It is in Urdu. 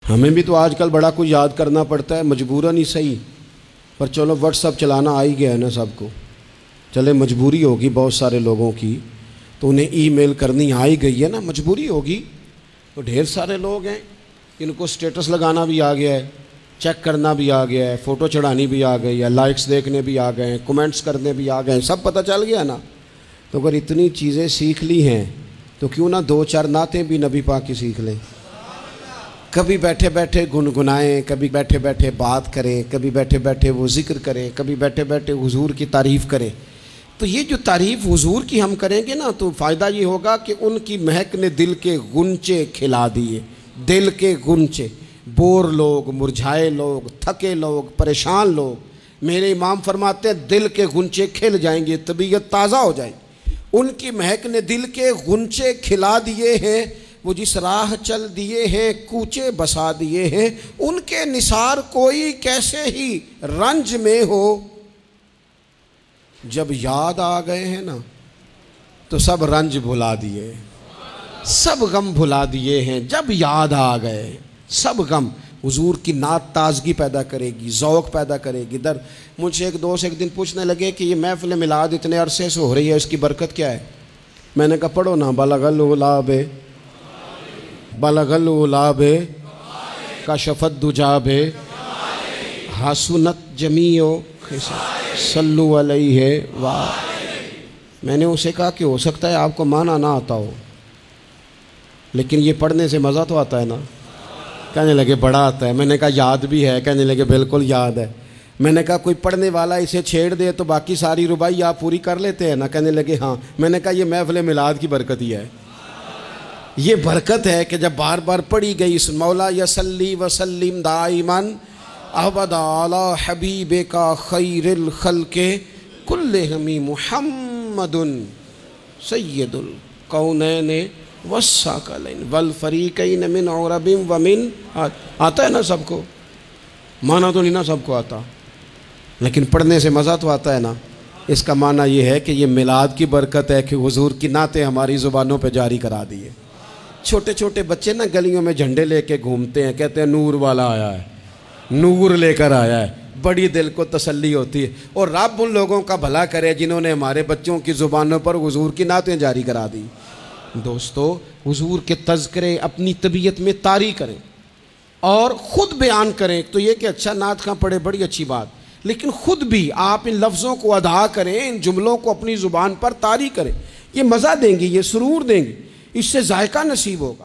ہمیں بھی تو آج کل بڑا کچھ یاد کرنا پڑتا ہے، مجبوراً ہی صحیح، پر چلو واٹس ایپ چلانا آ ہی گیا ہے نا سب کو، چلے مجبوری ہوگی بہت سارے لوگوں کی تو انہیں ای میل کرنی آ ہی گئی ہے نا، مجبوری ہوگی۔ تو ڈھیر سارے لوگ ہیں ان کو سٹیٹس لگانا بھی آ گیا ہے، چیک کرنا بھی آ گیا ہے، فوٹو چڑھانی بھی آ گئی ہے، لائکس دیکھنے بھی آ گئے ہیں، کمنٹس کرنے بھی آ گئے ہیں، سب پتہ چل گیا نا۔ تو اگر اتنی چیزیں سیکھ لی ہیں تو کیوں نہ دو چار نعتیں بھی نبی پاک کی سیکھ لیں، کبھی بیٹھے بیٹھے گنگنائیں، کبھی بیٹھے بیٹھے بات کریں، کبھی بیٹھے بیٹھے وہ ذکر کریں، کبھی بیٹھے بیٹھے حضور کی تعریف کریں۔ تو یہ جو تعریف حضور کی ہم کریں گے نا تو فائدہ یہ ہوگا کہ ان کی مہک نے دل کے غنچے کھلا دیے، دل کے غنچے، بور لوگ، مرجھائے لوگ، تھکے لوگ، پریشان لوگ، میرے امام فرماتے ہیں دل کے غنچے کھل جائیں گے، طبیعت تازہ ہو جائے گی۔ ان کی مہک نے دل کے غنچے کھلا دیے ہیں، وہ جس راہ چل دیے ہیں کوچے بسا دیے ہیں، ان کے نثار کوئی کیسے ہی رنج میں ہو۔ جب یاد آ گئے ہیں نا تو سب رنج بھلا دیے، سب غم بھلا دیے ہیں، جب یاد آ گئے سب غم۔ حضور کی نعت تازگی پیدا کرے گی، ذوق پیدا کرے گی۔ مجھ سے ایک دوست ایک دن پوچھنے لگے کہ یہ محفل میلاد اتنے عرصے سے ہو رہی ہے، اس کی برکت کیا ہے؟ میں نے کہا پڑھو نا، بلغ العلا بے بلغ العلا بے کشف الدجا بے حسنت جمیع صلو علیہ میں نے اسے کہا کہ ہو سکتا ہے آپ کو معنی نہ آتا ہو، لیکن یہ پڑھنے سے مزہ تو آتا ہے نا۔ کہنے لگے بڑا آتا ہے۔ میں نے کہا یاد بھی ہے؟ کہنے لگے بالکل یاد ہے۔ میں نے کہا کوئی پڑھنے والا اسے چھیڑ دے تو باقی ساری ربائی آپ پوری کر لیتے ہیں نا؟ کہنے لگے ہاں۔ میں نے کہا یہ محفل میلاد کی برکت ہی ہے، یہ برکت ہے کہ جب بار بار پڑھی گئی اس مولا یصلی وسلم دائماً ابدا علی حبیبک خیر الخلق کلہم محمد سید الکونین والثقلین والفریقین من عرب ومن آتا ہے نا سب کو، معنی تو نہیں نا سب کو آتا، لیکن پڑھنے سے مزہ تو آتا ہے نا۔ اس کا معنی یہ ہے کہ یہ میلاد کی برکت ہے کہ حضور کی نعتیں ہماری زبانوں پہ جاری کرا دیے۔ چھوٹے چھوٹے بچے نا گلیوں میں جھنڈے لے کے گھومتے ہیں، کہتے ہیں نور والا آیا ہے، نور لے کر آیا ہے، بڑی دل کو تسلی ہوتی ہے۔ اور رب ان لوگوں کا بھلا کرے جنہوں نے ہمارے بچوں کی زبانوں پر حضور کی نعتیں جاری کرا دی۔ دوستو، حضور کے تذکرے اپنی طبیعت میں طاری کریں اور خود بیان کریں۔ تو یہ کہ اچھا نعت خواں پڑھے، بڑی اچھی بات، لیکن خود بھی آپ ان لفظوں کو ادا کریں، ان جملوں کو اپنی زبان پر طاری کریں۔ یہ مزہ دیں گی، یہ سرور دیں گی، اس سے ذائقہ نصیب ہوگا۔